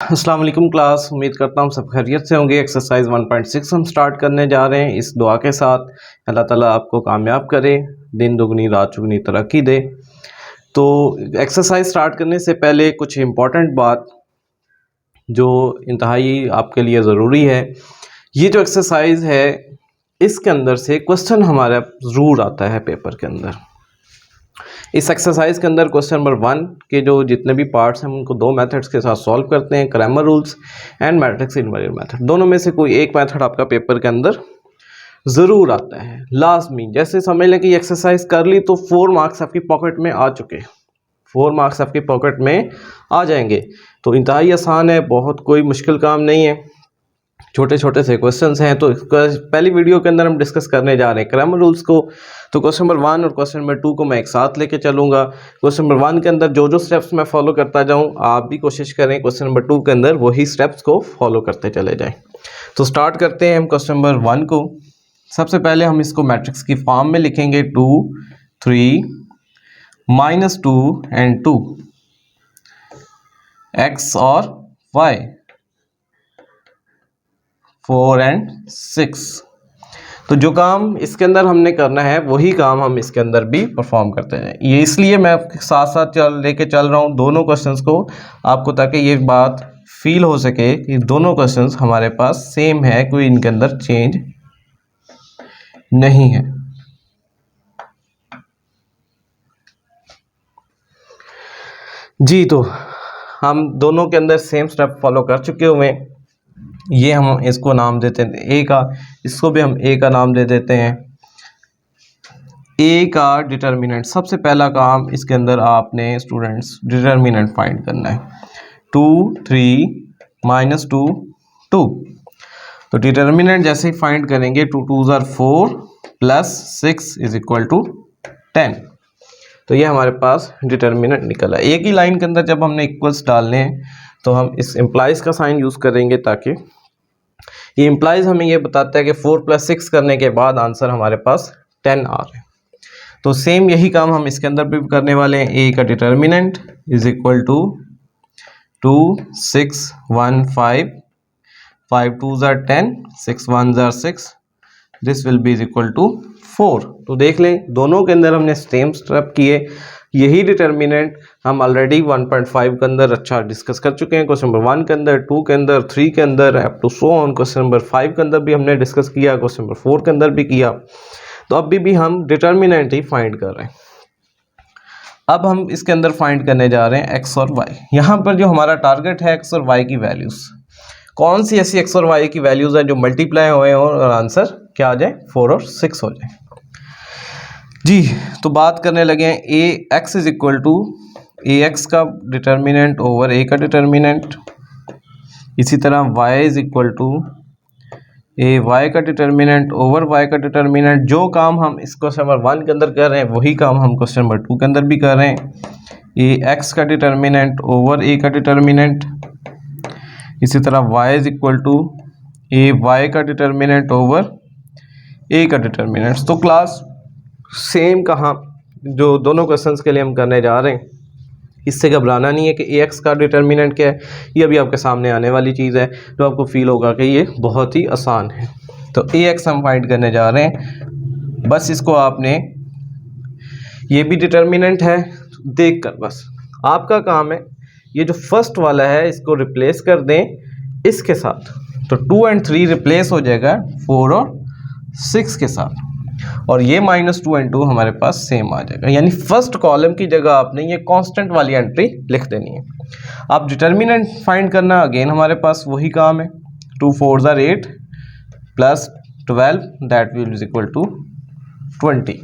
अस्सलाम वालेकुम क्लास, उम्मीद करता हूँ सब खैरियत से होंगे। एक्सरसाइज 1.6 हम स्टार्ट करने जा रहे हैं इस दुआ के साथ, अल्लाह ताला आपको कामयाब करे, दिन दुगनी रात चुगनी तरक्की दे। तो एक्सरसाइज स्टार्ट करने से पहले कुछ इम्पॉर्टेंट बात जो इंतहाई आपके लिए ज़रूरी है। ये जो एक्सरसाइज है इसके अंदर से क्वेश्चन हमारा ज़रूर आता है पेपर के अंदर। इस एक्सरसाइज के अंदर क्वेश्चन नंबर 1 के जो जितने भी पार्ट्स हैं उनको दो मेथड्स के साथ सॉल्व करते हैं, Cramer rules and matrix invariant method. दोनों में से कोई एक मेथड आपका पेपर के अंदर ज़रूर आता है लाजमी। जैसे समझ लें कि एक्सरसाइज कर ली तो 4 मार्क्स आपकी पॉकेट में आ चुके, 4 मार्क्स आपकी पॉकेट में आ जाएंगे। तो इंतहाई आसान है, बहुत कोई मुश्किल काम नहीं है, छोटे छोटे से क्वेश्चंस हैं। तो पहली वीडियो के अंदर हम डिस्कस करने जा रहे हैं क्रैमर रूल्स को। तो क्वेश्चन नंबर 1 और क्वेश्चन नंबर 2 को मैं एक साथ लेके चलूँगा। क्वेश्चन नंबर 1 के अंदर जो स्टेप्स मैं फॉलो करता जाऊँ, आप भी कोशिश करें क्वेश्चन नंबर 2 के अंदर वही स्टेप्स को फॉलो करते चले जाएँ। तो स्टार्ट करते हैं हम क्वेश्चन नंबर 1 को। सबसे पहले हम इसको मैट्रिक्स की फॉर्म में लिखेंगे 2 3 -2 एंड 2 x और y 4 एंड 6। तो जो काम इसके अंदर हमने करना है वही काम हम इसके अंदर भी परफॉर्म करते हैं। ये इसलिए मैं साथ साथ लेके चल रहा हूँ दोनों क्वेश्चंस को आपको, ताकि ये बात फील हो सके कि दोनों क्वेश्चंस हमारे पास सेम है, कोई इनके अंदर चेंज नहीं है। जी, तो हम दोनों के अंदर सेम स्टेप फॉलो कर चुके हुए हैं। ये हम इसको नाम देते हैं ए का, इसको भी हम ए का नाम दे देते हैं। ए का डिटर्मिनेंट, सबसे पहला काम इसके अंदर आपने स्टूडेंट्स डिटर्मिनेंट फाइंड करना है। 2 3 -2 2। तो डिटर्मिनेंट जैसे ही फाइंड करेंगे 2 2s are 4 plus 6 is equal to 10। तो ये हमारे पास डिटर्मिनेंट निकला। एक ही लाइन के अंदर जब हमने इक्वल्स डालने हैं तो हम इस इम्प्लाइज का साइन यूज़ करेंगे, ताकि ये इम्प्लाइज हमें ये बताता है कि 4 + 6 करने के बाद आंसर हमारे पास 10 आ रहा है। तो सेम यही काम हम इसके अंदर भी करने वाले हैं। ए का determinant is equal to 2 6 1 5 5 2s are 10 6 1s are 6, this will be is equal to 4। तो देख लें दोनों के अंदर हमने सेम स्टेप किए। यही डिटर्मिनेंट हम ऑलरेडी 1.5 के अंदर अच्छा डिस्कस कर चुके हैं, क्वेश्चन नंबर 1 के अंदर, 2 के अंदर, 3 के अंदर, up to so on. Question number 5 के अंदर भी हमने डिस्कस किया, क्वेश्चन नंबर 4 के अंदर भी किया। तो अभी भी हम डिटर्मिनेंट ही फाइंड कर रहे हैं। अब हम इसके अंदर फाइंड करने जा रहे हैं एक्स और वाई। यहाँ पर जो हमारा टारगेट है एक्स और वाई की वैल्यूज़, कौन सी ऐसी एक्स और वाई की वैल्यूज़ हैं जो मल्टीप्लाई हुए और आंसर क्या आ जाए 4 और 6 हो जाए। जी, तो बात करने लगे हैं A X is equal to A X का डिटर्मिनेंट ओवर ए का डिटर्मिनेंट, इसी तरह Y is equal to A Y का डिटर्मिनेंट ओवर वाई का डिटर्मिनेंट। जो काम हम इस क्वेश्चन नंबर 1 के अंदर कर रहे हैं वही काम हम क्वेश्चन नंबर 2 के अंदर भी कर रहे हैं। ए एक्स का डिटर्मिनेंट ओवर ए का डिटर्मिनेंट, इसी तरह y is equal to A Y का डिटर्मिनेंट ओवर ए का डिटर्मिनेंट। तो क्लास सेम कहाँ जो दोनों क्वेश्चंस के लिए हम करने जा रहे हैं, इससे घबराना नहीं है कि ए एक्स का डिटर्मिनेंट क्या है। ये अभी आपके सामने आने वाली चीज़ है जो आपको फील होगा कि ये बहुत ही आसान है। तो ए एक्स हम फाइंड करने जा रहे हैं। बस इसको आपने, ये भी डिटर्मिनेंट है, देख कर बस आपका काम है ये जो फर्स्ट वाला है इसको रिप्लेस कर दें इसके साथ। तो 2 और 3 रिप्लेस हो जाएगा 4 और 6 के साथ, और ये -2 और 2 हमारे पास सेम आ जाएगा। यानी फर्स्ट कॉलम की जगह आपने ये कांस्टेंट वाली एंट्री लिख देनी है। अब डिटर्मिनेंट फाइंड करना अगेन हमारे पास वही काम है। 2 4s are 8 plus 12 that will is equal to 20।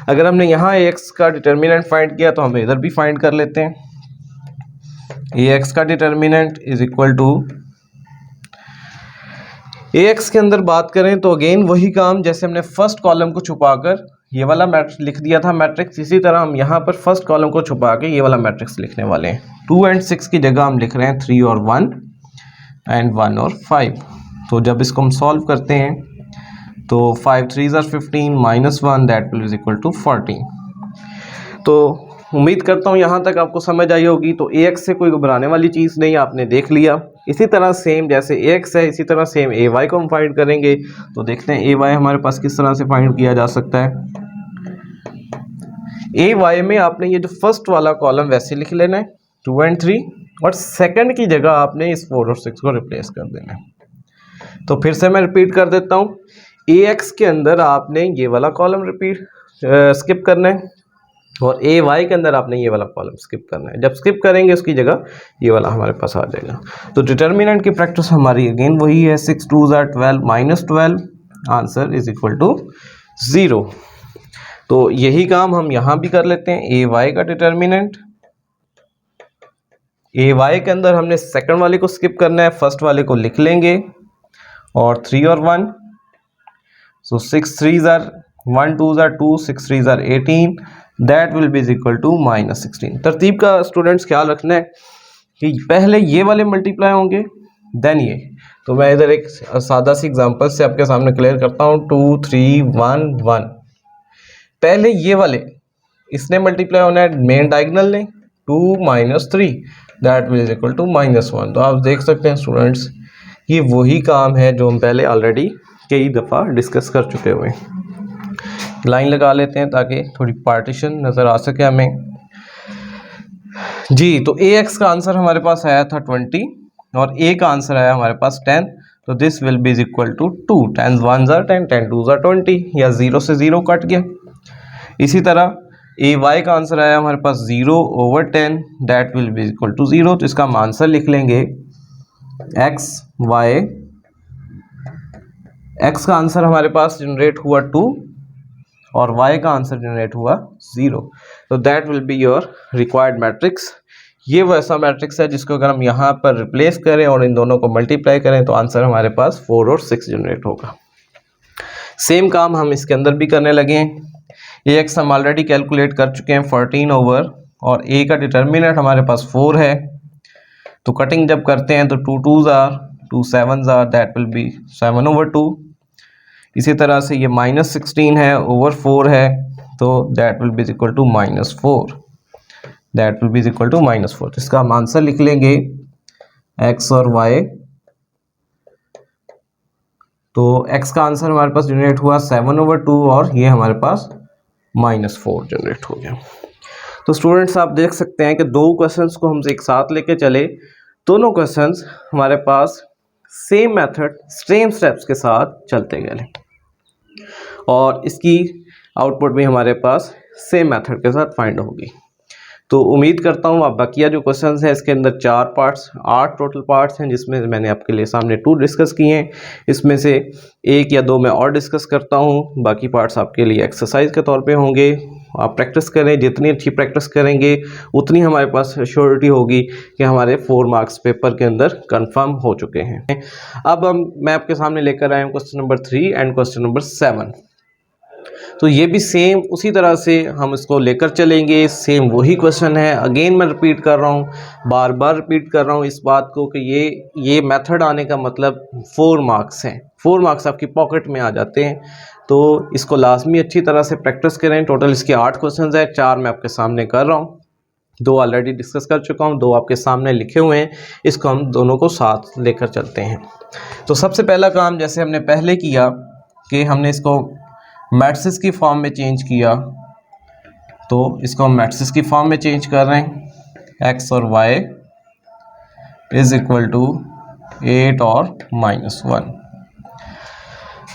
अगर हमने यहाँ एक्स का डिटर्मिनेंट फाइंड किया तो हम इधर भी फाइंड कर लेते हैं। ए एक्स का determinant is equal to, A X के अंदर बात करें तो अगेन वही काम, जैसे हमने फर्स्ट कॉलम को छुपाकर ये वाला मैट्रिक्स लिख दिया था मैट्रिक्स, इसी तरह हम यहाँ पर फर्स्ट कॉलम को छुपा के ये वाला मैट्रिक्स लिखने वाले हैं। 2 और 6 की जगह हम लिख रहे हैं 3 और 1 एंड 1 और 5। तो जब इसको हम सॉल्व करते हैं तो 5 3s are 15 -1 that will is equal to 14। तो उम्मीद करता हूँ यहाँ तक आपको समझ आई होगी। तो ax से कोई घबराने वाली चीज़ नहीं, आपने देख लिया। इसी तरह सेम जैसे ax है, इसी तरह सेम ay को हम फाइंड करेंगे। तो देखते हैं ay हमारे पास किस तरह से फाइंड किया जा सकता है। ay में आपने ये जो फर्स्ट वाला कॉलम वैसे लिख लेना है 2 और 3, और सेकंड की जगह आपने इस 4 और 6 को रिप्लेस कर देना है। तो फिर से मैं रिपीट कर देता हूँ, ax के अंदर आपने ये वाला कॉलम स्किप करना है, और ay के अंदर आपने ये वाला कॉलम स्किप करना है। जब स्किप करेंगे उसकी जगह ये वाला हमारे पास आ जाएगा। तो डिटर्मिनेंट की प्रैक्टिस हमारी अगेन वही है, 6 2 12 -12, आंसर इज इक्वल टू 0। तो यही काम हम यहाँ भी कर लेते हैं। ay का डिटर्मिनेंट, ay के अंदर हमने सेकंड वाले को स्किप करना है, फर्स्ट वाले को लिख लेंगे, और 3 और 1, सो 6 3s are 1 2s are 2, 6 3s are 18, that will be is equal to -16। तरतीब का स्टूडेंट्स ख्याल रखना है कि पहले ये वाले मल्टीप्लाई होंगे देन ये। तो मैं इधर एक सादा सी एग्जांपल से आपके सामने क्लियर करता हूँ। 2 3 1 1, पहले ये वाले इसने मल्टीप्लाई होना है मेन डायगोनल ने, 2 -3, that will is equal to -1। तो आप देख सकते हैं स्टूडेंट्स, ये वही काम है जो हम पहले ऑलरेडी कई दफ़ा डिस्कस कर चुके हुए हैं। लाइन लगा लेते हैं ताकि थोड़ी पार्टीशन नज़र आ सके हमें। जी, तो ax का आंसर हमारे पास आया था 20, और a का आंसर आया हमारे पास 10। तो this will be is equal to 2, 10 1s are 10, 10 2s are 20, या 0 से 0 कट गया। इसी तरह ay का आंसर आया हमारे पास 0/10, that will be equal to 0। तो इसका हम आंसर लिख लेंगे x का आंसर हमारे पास जनरेट हुआ 2, और y का आंसर जनरेट हुआ 0। तो that will be your required matrix. ये वैसा मैट्रिक्स है जिसको अगर हम यहाँ पर रिप्लेस करें और इन दोनों को मल्टीप्लाई करें तो आंसर हमारे पास 4 और 6 जनरेट होगा। सेम काम हम इसके अंदर भी करने लगे हैं। ax हम ऑलरेडी कैलकुलेट कर चुके हैं 14 ओवर, और a का डिटर्मिनेंट हमारे पास 4 है। तो कटिंग जब करते हैं तो 2 2s are 2 7s are, that will B 7/2। इसी तरह से ये -16 है ओवर 4 है, तो that will be equal to -4, that will be equal to -4। तो इसका हम आंसर लिख लेंगे x और y। तो x का आंसर हमारे पास जनरेट हुआ 7/2, और ये हमारे पास -4 जनरेट हो गया। तो स्टूडेंट्स आप देख सकते हैं कि दो क्वेश्चंस को हम एक साथ लेके चले, दोनों क्वेश्चंस हमारे पास सेम मेथड सेम स्टेप्स के साथ चलते गए, और इसकी आउटपुट भी हमारे पास सेम मेथड के साथ फाइंड होगी। तो उम्मीद करता हूँ आप बाकिया जो क्वेश्चंस हैं इसके अंदर 4 पार्ट्स 8 टोटल पार्ट्स हैं, जिसमें मैंने आपके लिए सामने 2 डिस्कस किए हैं। इसमें से 1 या 2 मैं और डिस्कस करता हूँ, बाकी पार्ट्स आपके लिए एक्सरसाइज के तौर पे होंगे। आप प्रैक्टिस करें, जितनी अच्छी प्रैक्टिस करेंगे उतनी हमारे पास श्योरिटी होगी कि हमारे 4 मार्क्स पेपर के अंदर कंफर्म हो चुके हैं। अब मैं आपके सामने लेकर आया हूँ question number 3 and question number 7। तो ये भी सेम उसी तरह से हम इसको लेकर चलेंगे, सेम वही क्वेश्चन है। अगेन मैं रिपीट कर रहा हूँ, बार बार रिपीट कर रहा हूँ इस बात को कि ये मेथड आने का मतलब 4 मार्क्स हैं, 4 मार्क्स आपकी पॉकेट में आ जाते हैं। तो इसको लाजमी अच्छी तरह से प्रैक्टिस करें। टोटल इसके 8 क्वेश्चन हैं, 4 मैं आपके सामने कर रहा हूँ, 2 ऑलरेडी डिस्कस कर चुका हूँ, 2 आपके सामने लिखे हुए हैं। इसको हम दोनों को साथ लेकर चलते हैं। तो सबसे पहला काम जैसे हमने पहले किया कि हमने इसको मैट्रिक्स की फॉर्म में चेंज किया, तो इसको हम मैट्रिक्स की फॉर्म में चेंज कर रहे हैं। x और y इज इक्वल टू 8 और -1।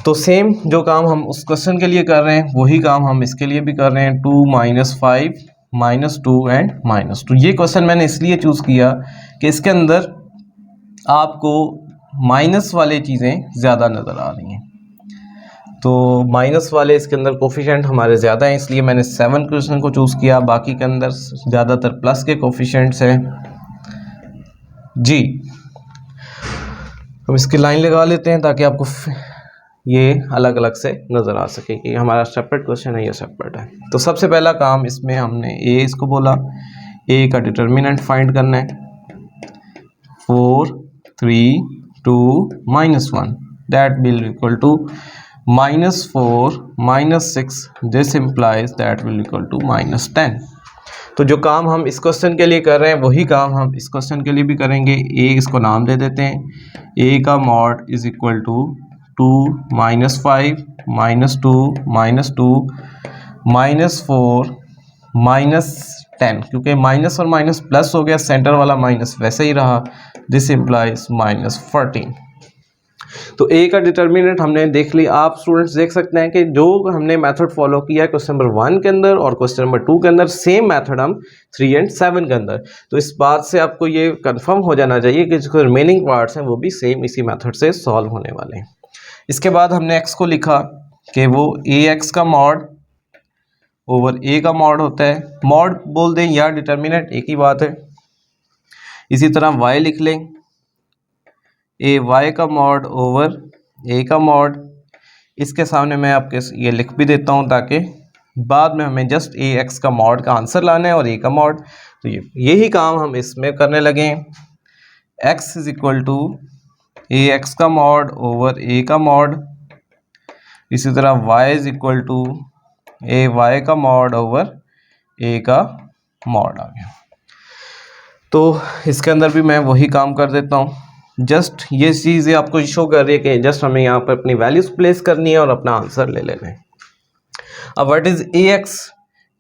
तो सेम जो काम हम उस क्वेश्चन के लिए कर रहे हैं वही काम हम इसके लिए भी कर रहे हैं। 2 -5 -2 एंड -2। ये क्वेश्चन मैंने इसलिए चूज़ किया कि इसके अंदर आपको माइनस वाले चीज़ें ज़्यादा नज़र आ रही हैं। तो माइनस वाले इसके अंदर कोफिशिएंट हमारे ज़्यादा हैं, इसलिए मैंने 7 क्वेश्चन को चूज़ किया। बाकी के अंदर ज़्यादातर प्लस के कोफिशिएंट्स हैं। जी, हम इसकी लाइन लगा लेते हैं ताकि आपको ये अलग अलग से नज़र आ सके कि हमारा सेपरेट क्वेश्चन है या सेपरेट है। तो सबसे पहला काम इसमें हमने ए इसको बोला, ए का डिटर्मिनेंट फाइंड करना है। 4 3 2 -1, that will equal to -4 -6, this implies that will equal to -10। तो जो काम हम इस क्वेश्चन के लिए कर रहे हैं वही काम हम इस क्वेश्चन के लिए भी करेंगे। ए इसको नाम दे देते हैं, ए का mod is equal to 2 minus 5 minus 2 minus 2 minus 4 minus 10, क्योंकि माइनस और माइनस प्लस हो गया, सेंटर वाला माइनस वैसे ही रहा, दिस इम्प्लाइज माइनस 14। तो ए का डिटर्मिनेंट हमने देख लिया। आप स्टूडेंट्स देख सकते हैं कि जो हमने मेथड फॉलो किया है क्वेश्चन नंबर 1 के अंदर और क्वेश्चन नंबर 2 के अंदर, सेम मेथड हम 3 एंड 7 के अंदर। तो इस बात से आपको ये कंफर्म हो जाना चाहिए कि जो रिमेनिंग पार्ट्स हैं वो भी सेम इसी मेथड से सॉल्व होने वाले हैं। इसके बाद हमने एक्स को लिखा कि वो ए एक्स का मॉड ओवर ए का मॉड होता है। मॉड बोल दें या डिटर्मिनेंट एक ही बात है। इसी तरह वाई लिख लें, ए वाई का मॉड ओवर ए का मॉड। इसके सामने मैं आपके ये लिख भी देता हूँ ताकि बाद में हमें जस्ट ए एक्स का मॉड का आंसर लाना है और ए का मॉड। तो यही काम हम इसमें करने लगे हैं। X is equal to A X का मॉड ओवर ए का मॉड। इसी तरह Y is equal to A Y का मॉड ओवर ए का मॉड आ गया। तो इसके अंदर भी मैं वही काम कर देता हूँ। जस्ट ये चीज़ें आपको शो कर रही है कि जस्ट हमें यहाँ पर अपनी वैल्यूज प्लेस करनी है और अपना आंसर ले लेना है। अब व्हाट इज ए एक्स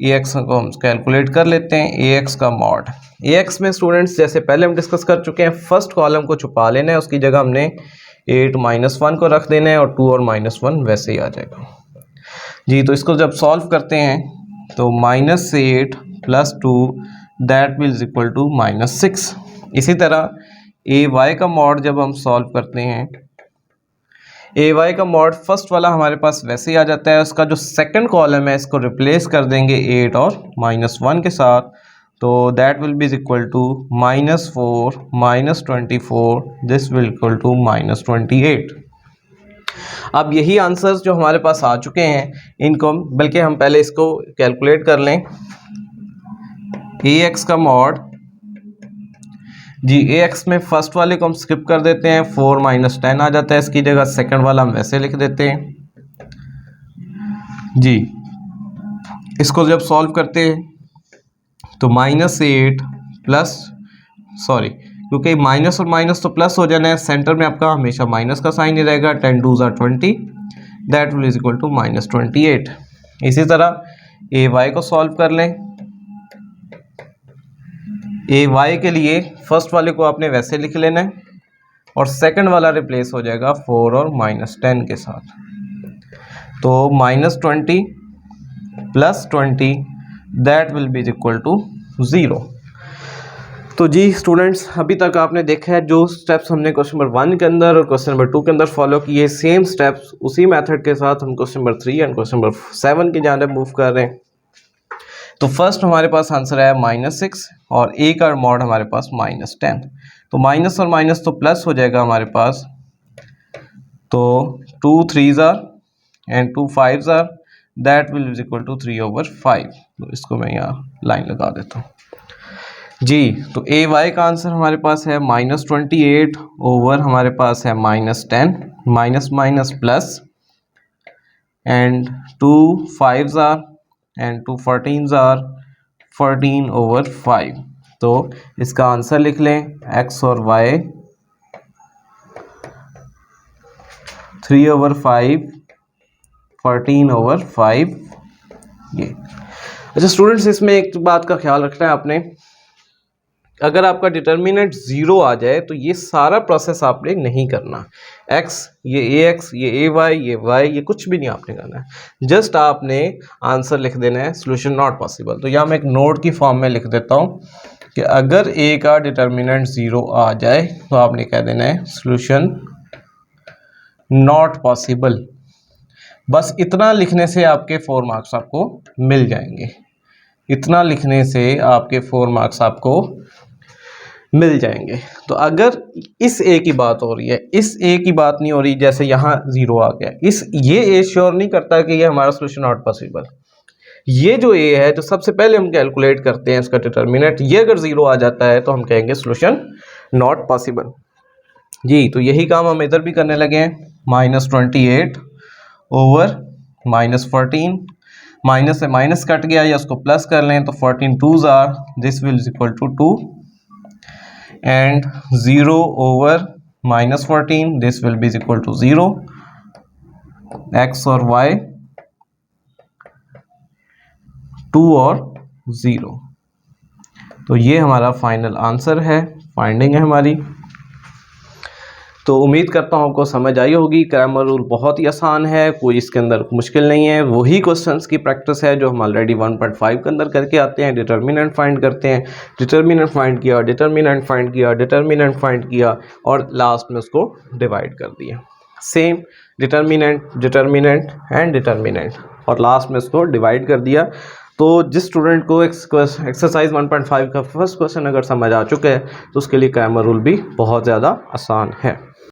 को हम कैलकुलेट कर लेते हैं। ए एक्स का मॉड, ए एक्स में स्टूडेंट्स जैसे पहले हम डिस्कस कर चुके हैं, फर्स्ट कॉलम को छुपा लेना है, उसकी जगह हमने 8 माइनस 1 को रख देना है और 2 और माइनस 1 वैसे ही आ जाएगा जी। तो इसको जब सॉल्व करते हैं तो minus 8 plus 2 that will is equal to minus 6। इसी तरह ए वाई का मॉड जब हम सॉल्व करते हैं, ए वाई का मॉड फर्स्ट वाला हमारे पास वैसे ही आ जाता है, उसका जो सेकंड कॉलम है इसको रिप्लेस कर देंगे 8 और माइनस 1 के साथ, तो that will be equal to minus 4 minus 24, this will equal to minus 28। अब यही आंसर्स जो हमारे पास आ चुके हैं इनको बल्कि हम पहले इसको कैलकुलेट कर लें। ए एक्स का मॉड जी, ए एक्स में फर्स्ट वाले को हम स्किप कर देते हैं, 4 माइनस 10 आ जाता है, इसकी जगह सेकंड वाला हम वैसे लिख देते हैं जी। इसको जब सॉल्व करते हैं तो माइनस 8 प्लस सॉरी क्योंकि माइनस और माइनस तो प्लस हो जाना है, सेंटर में आपका हमेशा माइनस का साइन ही रहेगा, 10 2 ज़ा 20, that will is equal to minus 28। इसी तरह ए वाई को सॉल्व कर लें। ए वाई के लिए फर्स्ट वाले को आपने वैसे लिख लेना है और सेकंड वाला रिप्लेस हो जाएगा 4 और माइनस 10 के साथ, तो minus 20 plus 20 that will be equal to 0। तो जी स्टूडेंट्स, अभी तक आपने देखा है जो स्टेप्स हमने क्वेश्चन नंबर 1 के अंदर और क्वेश्चन नंबर 2 के अंदर फॉलो किए, सेम स्टेप्स उसी मेथड के साथ हम question number 3 and question number 7 की जानिब मूव कर रहे हैं। तो फर्स्ट हमारे पास आंसर आया -6 और ए का मॉड हमारे पास -10, तो माइनस और माइनस तो प्लस हो जाएगा हमारे पास, तो 2 3s are and 2 5s are, that will is equal to 3/5। तो इसको मैं यहाँ लाइन लगा देता हूँ जी। तो ए वाई का आंसर हमारे पास है -28 ओवर हमारे पास है -10, minus minus plus and 2 5s are and 2 14s are 14/5। तो इसका आंसर लिख लें x और y 3/5 14/5 ये। अच्छा स्टूडेंट्स, इसमें एक बात का ख्याल रखना है आपने, अगर आपका डिटर्मिनेंट 0 आ जाए तो ये सारा प्रोसेस आपने नहीं करना। x ये ax ये ay ये y ये कुछ भी नहीं आपने करना है, जस्ट आपने आंसर लिख देना है सोल्यूशन नॉट पॉसिबल। तो यहाँ मैं एक नोट की फॉर्म में लिख देता हूँ कि अगर a का डिटर्मिनेंट 0 आ जाए तो आपने कह देना है सोल्यूशन नॉट पॉसिबल। बस इतना लिखने से आपके 4 मार्क्स आपको मिल जाएंगे, इतना लिखने से आपके 4 मार्क्स आपको मिल जाएंगे। तो अगर इस ए की बात हो रही है, इस ए की बात नहीं हो रही, जैसे यहाँ 0 आ गया, ये ए श्योर नहीं करता कि ये हमारा सोल्यूशन नॉट पॉसिबल। ये जो ए है जो सबसे पहले हम कैलकुलेट करते हैं इसका डिटर्मिनेंट, ये अगर 0 आ जाता है तो हम कहेंगे सोल्यूशन नॉट पॉसिबल जी। तो यही काम हम इधर भी करने लगे हैं, -28 ओवर -14 माइनस से माइनस कट गया या उसको प्लस कर लें तो 14 2s are, this will is equal to 2 and 0 over -14 this will be is equal to 0, x और y 2 और 0। तो ये हमारा फाइनल आंसर है, फाइंडिंग है हमारी। तो उम्मीद करता हूँ आपको समझ आई होगी। क्रैमर रूल बहुत ही आसान है, कोई इसके अंदर मुश्किल नहीं है, वही क्वेश्चंस की प्रैक्टिस है जो हम ऑलरेडी 1.5 के अंदर करके आते हैं। डिटर्मिनेंट फाइंड करते हैं, डिटर्मिनेंट फाइंड किया, डिटर्मिनेंट फाइंड किया, डिटर्मिनेंट फाइंड किया और लास्ट में उसको डिवाइड कर दिया। Same determinant, determinant and determinant और लास्ट में इसको डिवाइड कर दिया। तो जिस स्टूडेंट को एक्सरसाइज 1.5 का फर्स्ट क्वेश्चन अगर समझ आ चुका है तो उसके लिए क्रैमर रूल भी बहुत ज़्यादा आसान है।